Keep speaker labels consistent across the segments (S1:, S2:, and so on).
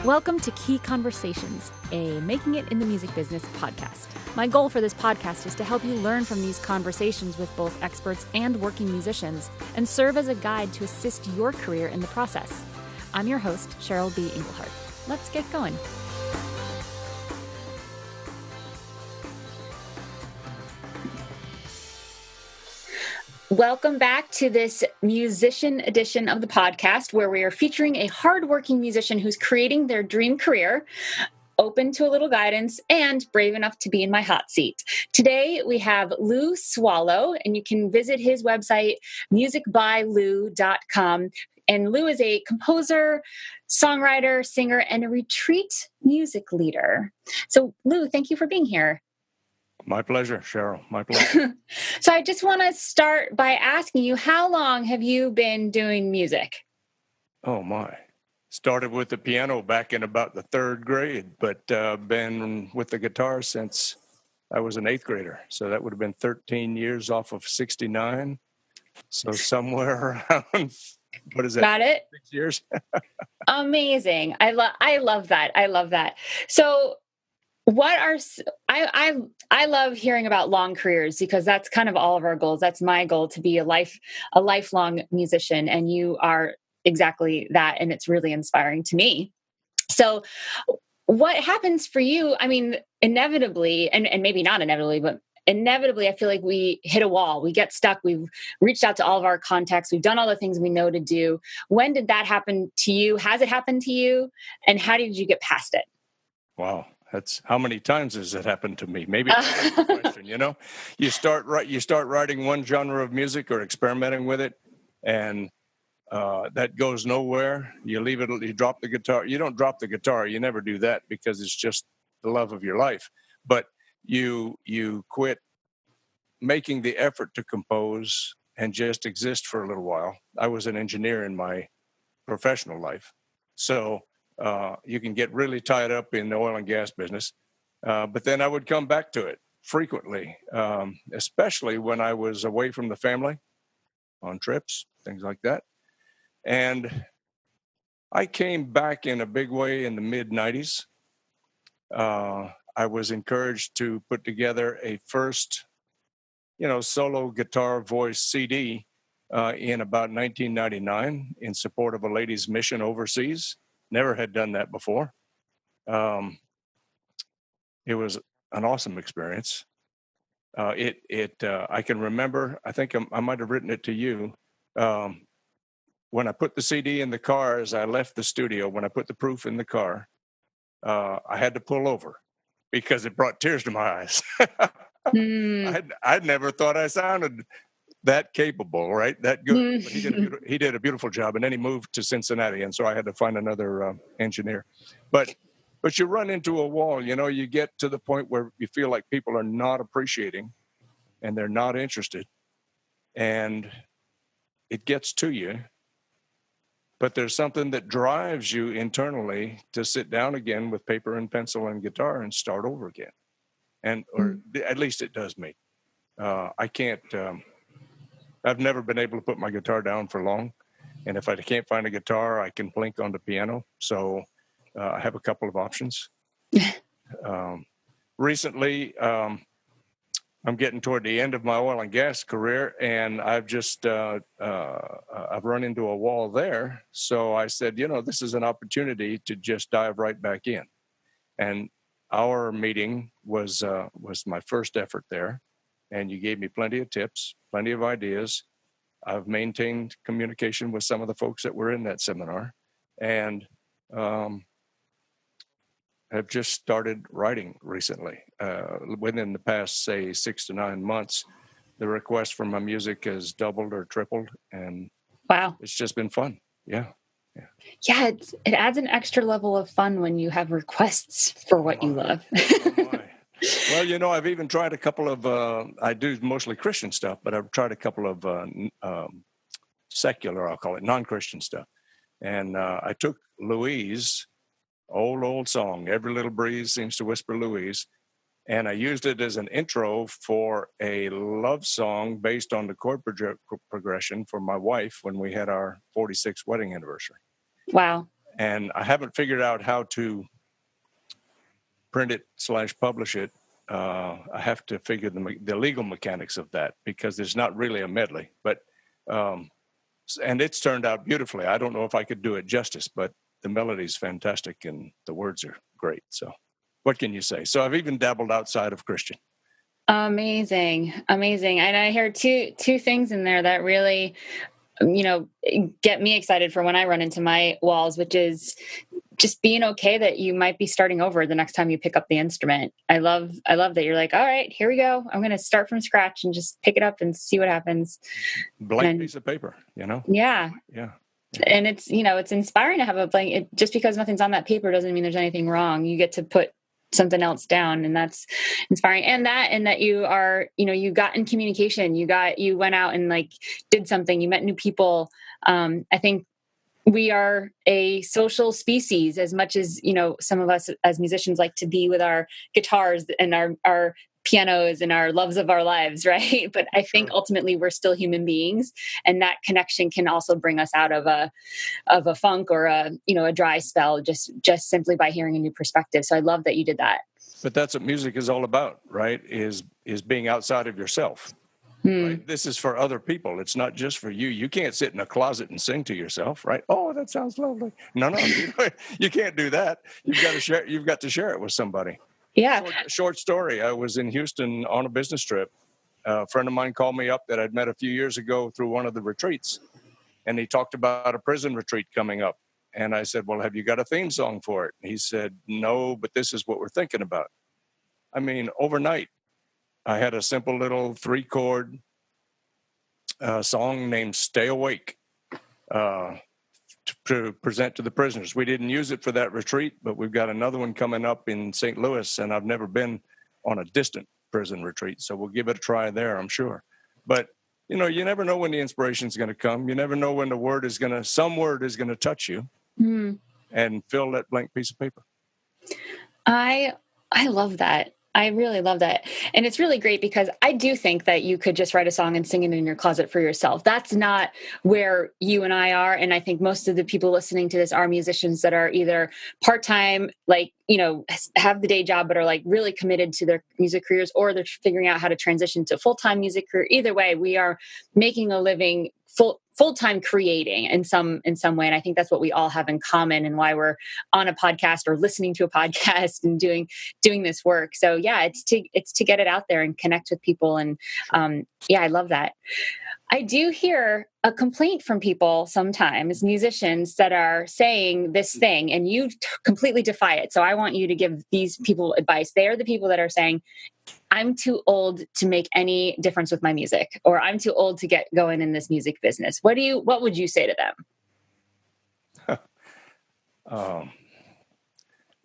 S1: Welcome to Key Conversations, a Making It in the Music Business podcast. My goal for this podcast is to help you learn from these conversations with both experts and working musicians and serve as a guide to assist your career in the process. I'm your host, Cheryl B. Englehart. Let's get going. Welcome back to this musician edition of the podcast, where we are featuring a hardworking musician who's creating their dream career, open to a little guidance, and brave enough to be in my hot seat. Today, we have Lou Soileau, and you can visit his website, musicbylou.com. And Lou is a composer, songwriter, singer, and a retreat music leader. So, Lou, thank you for being here.
S2: My pleasure, Cheryl. My pleasure.
S1: So I just want to start by asking you, how long have you been doing music?
S2: Oh, my. Started with the piano back in about the third grade, but been with the guitar since I was an eighth grader. So that would have been 13 years off of 69. So somewhere around, what is that?
S1: Got it?
S2: 6 years.
S1: Amazing. I love that. I love that. So I love hearing about long careers, because that's kind of all of our goals. That's my goal, to be a lifelong musician, and you are exactly that, and it's really inspiring to me. So what happens for you? I mean, inevitably, and maybe not inevitably, but inevitably, I feel like we hit a wall. We get stuck. We've reached out to all of our contacts. We've done all the things we know to do. When did that happen to you? Has it happened to you? And how did you get past it?
S2: Wow. That's how many times has it happened to me? Maybe that's the question. You start writing one genre of music or experimenting with it, and that goes nowhere. You leave it. You drop the guitar. You don't drop the guitar. You never do that, because it's just the love of your life. But you quit making the effort to compose and just exist for a little while. I was an engineer in my professional life, so. You can get really tied up in the oil and gas business. But then I would come back to it frequently, especially when I was away from the family on trips, things like that. And I came back in a big way in the mid-90s. I was encouraged to put together a first, solo guitar voice CD in about 1999 in support of a ladies' mission overseas. Never had done that before. It was an awesome experience. I can remember, I think I might have written it to you. When I put the CD in the car, as I left the studio, when I put the proof in the car, I had to pull over because it brought tears to my eyes. I'd never thought I sounded that capable, right? That good. But he did a beautiful job, and then he moved to Cincinnati, and so I had to find another engineer. But you run into a wall. You get to the point where you feel like people are not appreciating, and they're not interested, and it gets to you. But there's something that drives you internally to sit down again with paper and pencil and guitar and start over again, or at least it does me. I can't. I've never been able to put my guitar down for long. And if I can't find a guitar, I can blink on the piano. So I have a couple of options. Recently, I'm getting toward the end of my oil and gas career, and I've just, I've run into a wall there. So I said, this is an opportunity to just dive right back in. And our meeting was my first effort there. And you gave me plenty of tips, plenty of ideas. I've maintained communication with some of the folks that were in that seminar, and have just started writing recently. Within the past, say, 6 to 9 months, the request for my music has doubled or tripled, and
S1: wow,
S2: it's just been fun. Yeah.
S1: It adds an extra level of fun when you have requests for what you love.
S2: Well, I've even tried a couple of, I do mostly Christian stuff, but I've tried a couple of secular, I'll call it, non-Christian stuff. And I took Louise, old song, Every Little Breeze Seems to Whisper Louise, and I used it as an intro for a love song based on the chord progression for my wife when we had our 46th wedding anniversary.
S1: Wow.
S2: and I haven't figured out how to print it / publish it. I have to figure the legal mechanics of that, because there's not really a medley, but and it's turned out beautifully. I don't know if I could do it justice, but the melody's fantastic and the words are great. So what can you say? So I've even dabbled outside of Christian.
S1: Amazing. Amazing. And I heard two things in there that really, get me excited for when I run into my walls, which is just being okay that you might be starting over the next time you pick up the instrument. I love that you're like, all right, here we go. I'm going to start from scratch and just pick it up and see what happens.
S2: Blank piece of paper,
S1: Yeah.
S2: Yeah.
S1: And it's, it's inspiring to have a blank. Just because nothing's on that paper doesn't mean there's anything wrong. You get to put something else down, and that's inspiring. And that you are, you got in communication, you went out and like did something, you met new people. I think we are a social species as much as, some of us as musicians like to be with our guitars and our pianos and our loves of our lives, right? But I think ultimately we're still human beings, and that connection can also bring us out of a funk or a dry spell just simply by hearing a new perspective. So I love that you did that.
S2: But that's what music is all about, right? Is being outside of yourself. Right? This is for other people. It's not just for you. You can't sit in a closet and sing to yourself, right? Oh, that sounds lovely. No, you can't do that. You've got to share. You've got to share it with somebody.
S1: Yeah.
S2: Short story. I was in Houston on a business trip. A friend of mine called me up that I'd met a few years ago through one of the retreats, and he talked about a prison retreat coming up. And I said, "Well, have you got a theme song for it?" And he said, "No, but this is what we're thinking about." I mean, overnight, I had a simple little 3-chord song named "Stay Awake" to present to the prisoners. We didn't use it for that retreat, but we've got another one coming up in St. Louis, and I've never been on a distant prison retreat, so we'll give it a try there, I'm sure. But you never know when the inspiration is going to come. You never know when some word is going to touch you and fill that blank piece of paper.
S1: I love that. I really love that. And it's really great because I do think that you could just write a song and sing it in your closet for yourself. That's not where you and I are. And I think most of the people listening to this are musicians that are either part-time, like, have the day job, but are like really committed to their music careers, or they're figuring out how to transition to full-time music career. Either way, we are making a living full-time creating in some way. And I think that's what we all have in common, and why we're on a podcast or listening to a podcast and doing this work. So yeah, it's to get it out there and connect with people. And I love that. I do hear a complaint from people sometimes, musicians that are saying this thing, and you completely defy it. So I want you to give these people advice. They are the people that are saying, I'm too old to make any difference with my music, or I'm too old to get going in this music business. What would you say to them?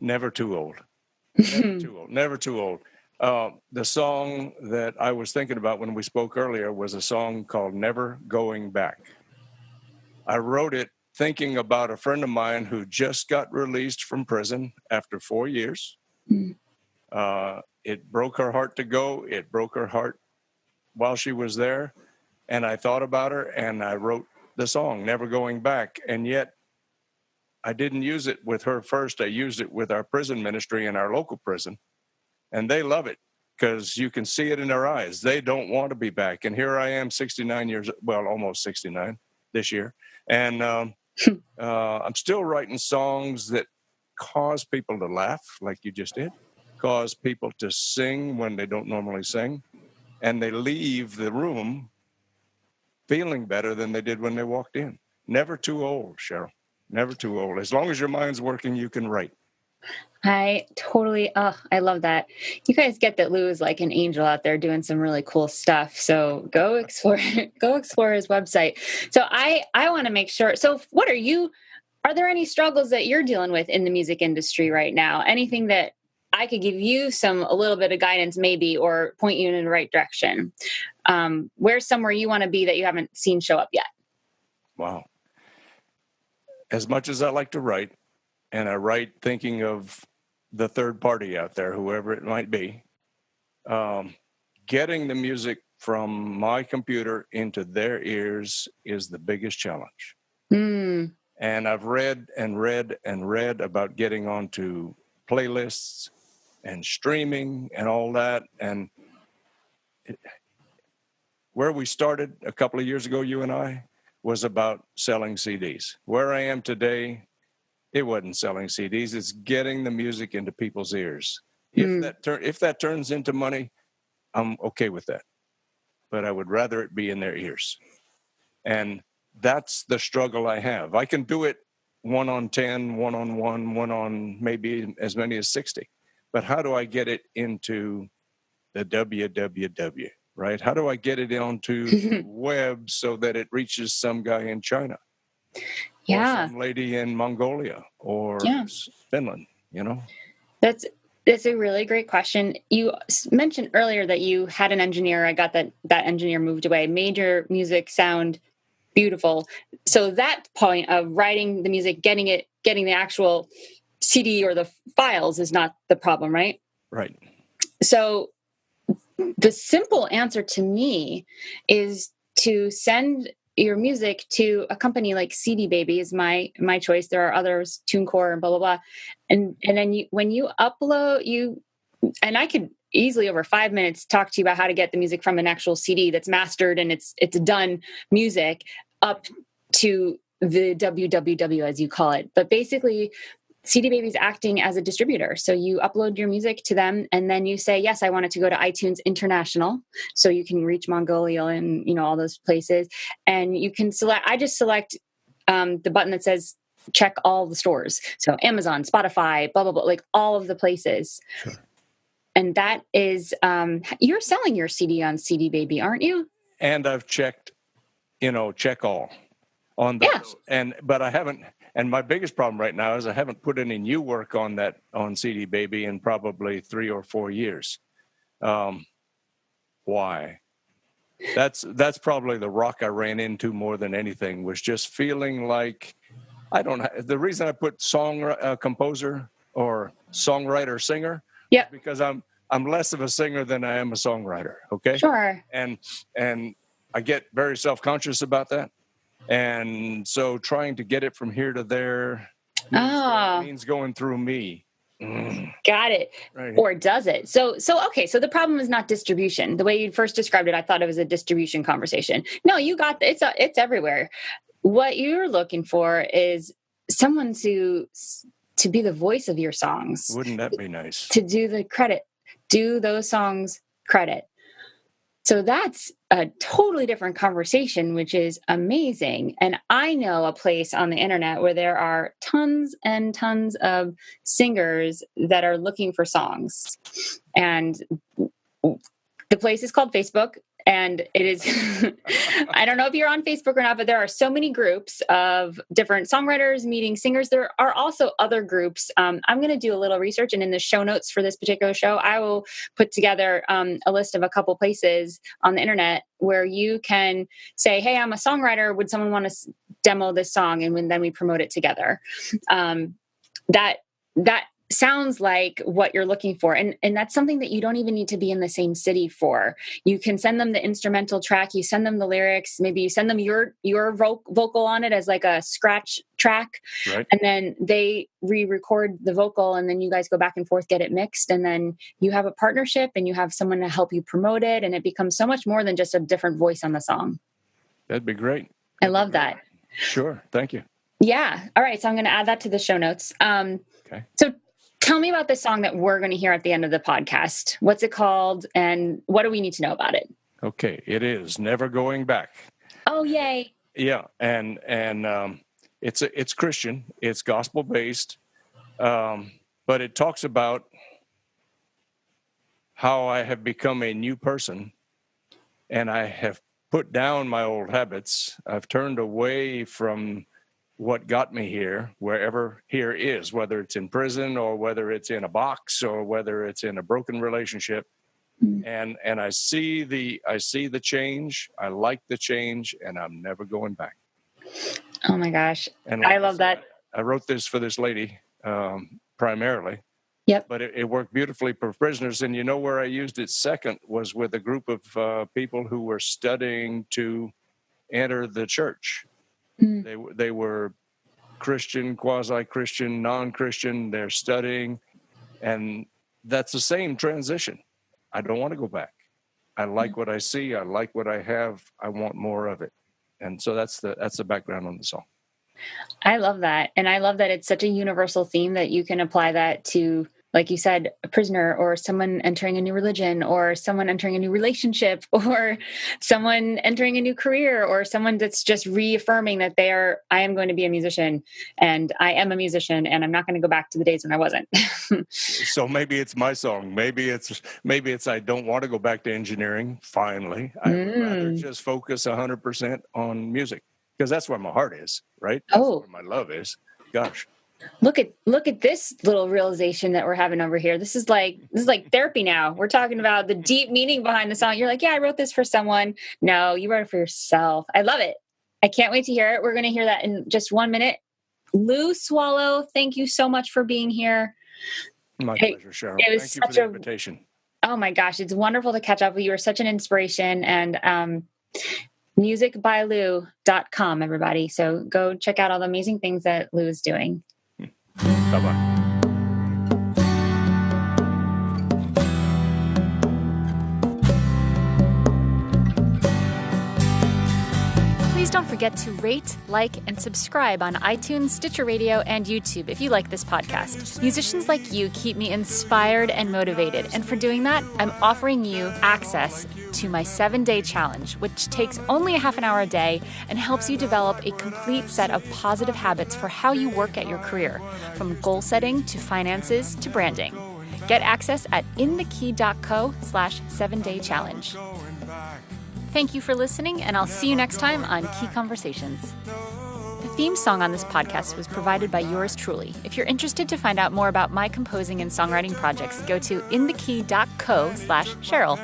S2: Never too old. Never too old. Never too old. The song that I was thinking about when we spoke earlier was a song called "Never Going Back." I wrote it thinking about a friend of mine who just got released from prison after 4 years. It broke her heart to go. It broke her heart while she was there. And I thought about her, and I wrote the song, "Never Going Back." And yet I didn't use it with her first. I used it with our prison ministry in our local prison. And they love it because you can see it in their eyes. They don't want to be back. And here I am, 69 years, well, almost 69 this year. And I'm still writing songs that cause people to laugh, like you just did, cause people to sing when they don't normally sing. And they leave the room feeling better than they did when they walked in. Never too old, Cheryl. Never too old. As long as your mind's working, you can write.
S1: I totally, I love that. You guys get that Lou is like an angel out there doing some really cool stuff. So go explore his website. So I want to make sure. So are there any struggles that you're dealing with in the music industry right now? Anything that I could give you a little bit of guidance maybe, or point you in the right direction? Where's somewhere you want to be that you haven't seen show up yet?
S2: Wow. As much as I like to write, and I write thinking of the third party out there, whoever it might be, getting the music from my computer into their ears is the biggest challenge. And I've read and read and read about getting onto playlists and streaming and all that. And where we started a couple of years ago, you and I, was about selling CDs. Where I am today, it wasn't selling CDs. It's getting the music into people's ears. If that turns into money, I'm okay with that. But I would rather it be in their ears. And that's the struggle I have. I can do it 1 on 10, 1 on 1, 1 on maybe as many as 60. But how do I get it into the www, right? How do I get it onto the web so that it reaches some guy in China?
S1: Yeah.
S2: Or some lady in Mongolia or Finland,
S1: That's a really great question. You mentioned earlier that you had an engineer. I got that engineer moved away, made your music sound beautiful. So that point of writing the music, getting the actual CD or the files is not the problem, right?
S2: Right.
S1: So the simple answer to me is to send your music to a company like CD Baby is my choice. There are others, TuneCore and blah, blah, blah. And then when you upload, and I could easily over 5 minutes talk to you about how to get the music from an actual CD that's mastered and it's done music up to the www, as you call it. But basically, CD Baby's acting as a distributor. So you upload your music to them and then you say, yes, I want it to go to iTunes International. So you can reach Mongolia and, all those places. And you can I just select the button that says check all the stores. So Amazon, Spotify, blah, blah, blah, like all of the places.
S2: Sure.
S1: And that is, you're selling your CD on CD Baby, aren't you?
S2: And I've checked, check all on those. Yeah. But I haven't. And my biggest problem right now is I haven't put any new work on CD Baby in probably 3 or 4 years. Why? That's probably the rock I ran into more than anything, was just feeling like the reason I put composer or songwriter singer, is because I'm less of a singer than I am a songwriter. Okay.
S1: Sure.
S2: And I get very self-conscious about that. And so trying to get it from here to there means going through me.
S1: Got it. Right. Or does it? So okay. So the problem is not distribution. The way you first described it, I thought it was a distribution conversation. No, you got it's everywhere. What you're looking for is someone to be the voice of your songs.
S2: Wouldn't that be nice?
S1: To do the credit, do those songs credit. So that's a totally different conversation, which is amazing. And I know a place on the internet where there are tons and tons of singers that are looking for songs. And the place is called Facebook. And it is, I don't know if you're on Facebook or not, but there are so many groups of different songwriters meeting singers. There are also other groups. I'm going to do a little research, and in the show notes for this particular show, I will put together a list of a couple places on the internet where you can say, hey, I'm a songwriter. Would someone want to demo this song? And then we promote it together. That sounds like what you're looking for. And that's something that you don't even need to be in the same city for. You can send them the instrumental track, you send them the lyrics, maybe you send them your vocal on it as like a scratch track.
S2: Right.
S1: And then they re-record the vocal, and then you guys go back and forth, get it mixed. And then you have a partnership and you have someone to help you promote it. And it becomes so much more than just a different voice on the song.
S2: That'd be great.
S1: I love that.
S2: Sure. Thank you.
S1: Yeah. All right. So I'm going to add that to the show notes.
S2: Okay.
S1: So tell me about the song that we're going to hear at the end of the podcast. What's it called, and what do we need to know about it?
S2: Okay, it is Never Going Back.
S1: Oh, yay.
S2: Yeah, and it's Christian, it's gospel based, but it talks about how I have become a new person, and I have put down my old habits. I've turned away from what got me here, wherever here is, whether it's in prison or whether it's in a box or whether it's in a broken relationship. And I see the change. I like the change, and I'm never going back.
S1: Oh my gosh.
S2: And like
S1: I love that.
S2: I wrote this for this lady, primarily.
S1: Yep.
S2: But it worked beautifully for prisoners. And where I used it second was with a group of people who were studying to enter the church. They were Christian, quasi-Christian, non-Christian. They're studying. And that's the same transition. I don't want to go back. I like what I see. I like what I have. I want more of it. And so that's the background on the song.
S1: I love that. And I love that it's such a universal theme that you can apply that to, like you said, a prisoner or someone entering a new religion or someone entering a new relationship or someone entering a new career or someone that's just reaffirming that I am going to be a musician and I am a musician and I'm not going to go back to the days when I wasn't.
S2: So maybe it's my song. Maybe it's I don't want to go back to engineering. Finally, I would rather just focus 100% on music because that's where my heart is, right? That's where my love is. Gosh.
S1: Look at this little realization that we're having over here. This is like therapy now. We're talking about the deep meaning behind the song. You're like, yeah, I wrote this for someone. No, you wrote it for yourself. I love it. I can't wait to hear it. We're going to hear that in just 1 minute. Lou Soileau, thank you so much for being here.
S2: My pleasure, Cheryl. Thank you for the invitation.
S1: Oh my gosh, it's wonderful to catch up with you. You're such an inspiration. And musicbylou.com, everybody. So go check out all the amazing things that Lou is doing.
S2: Bye-bye.
S3: Please don't forget to rate, like, and subscribe on iTunes, Stitcher Radio, and YouTube if you like this podcast. Musicians like you keep me inspired and motivated, and for doing that, I'm offering you access to my 7-day challenge, which takes only a half an hour a day and helps you develop a complete set of positive habits for how you work at your career, from goal setting to finances to branding. Get access at inthekey.co/7day challenge. Thank you for listening, and I'll see you next time on Key Conversations. The theme song on this podcast was provided by yours truly. If you're interested to find out more about my composing and songwriting projects, go to inthekey.co/Cheryl.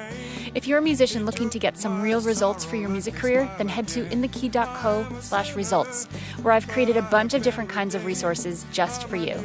S3: If you're a musician looking to get some real results for your music career, then head to inthekey.co/results, where I've created a bunch of different kinds of resources just for you.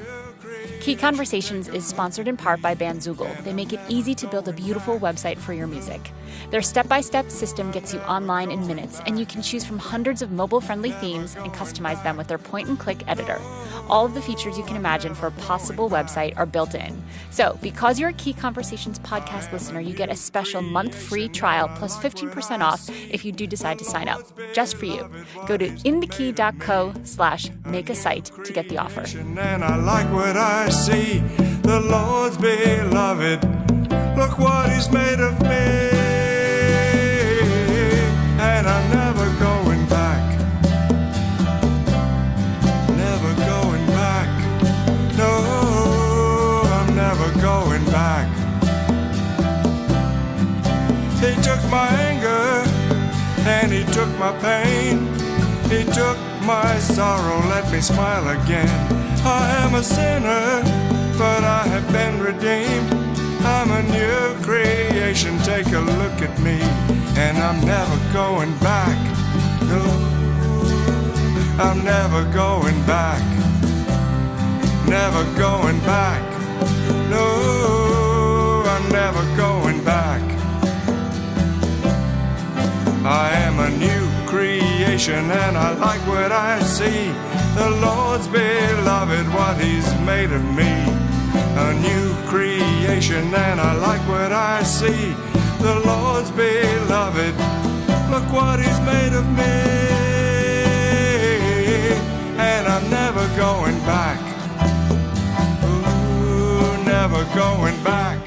S3: Key Conversations is sponsored in part by Bandzoogle. They make it easy to build a beautiful website for your music. Their step-by-step system gets you online in minutes, and you can choose from hundreds of mobile-friendly themes and customize them with their point-and-click editor. All of the features you can imagine for a possible website are built in. So, because you're a Key Conversations podcast listener, you get a special month free trial plus 15% off if you do decide to sign up, just for you. Go to inthekey.co/make-a-site to get the offer.
S4: And I like what I see, the Lord's beloved. Look what He's made of me. And I'm never going back. Never going back. No, I'm never going back. He took my anger and He took my pain. He took my sorrow, let me smile again. I am a sinner, but I have been redeemed. I'm a new creation, take a look at me. And I'm never going back. No, I'm never going back. Never going back. No, I'm never going back. I am a new creation and I like what I see. The Lord's beloved, what He's made of me. A new creation and I like what I see. The Lord's beloved, look what He's made of me. And I'm never going back. Ooh, never going back.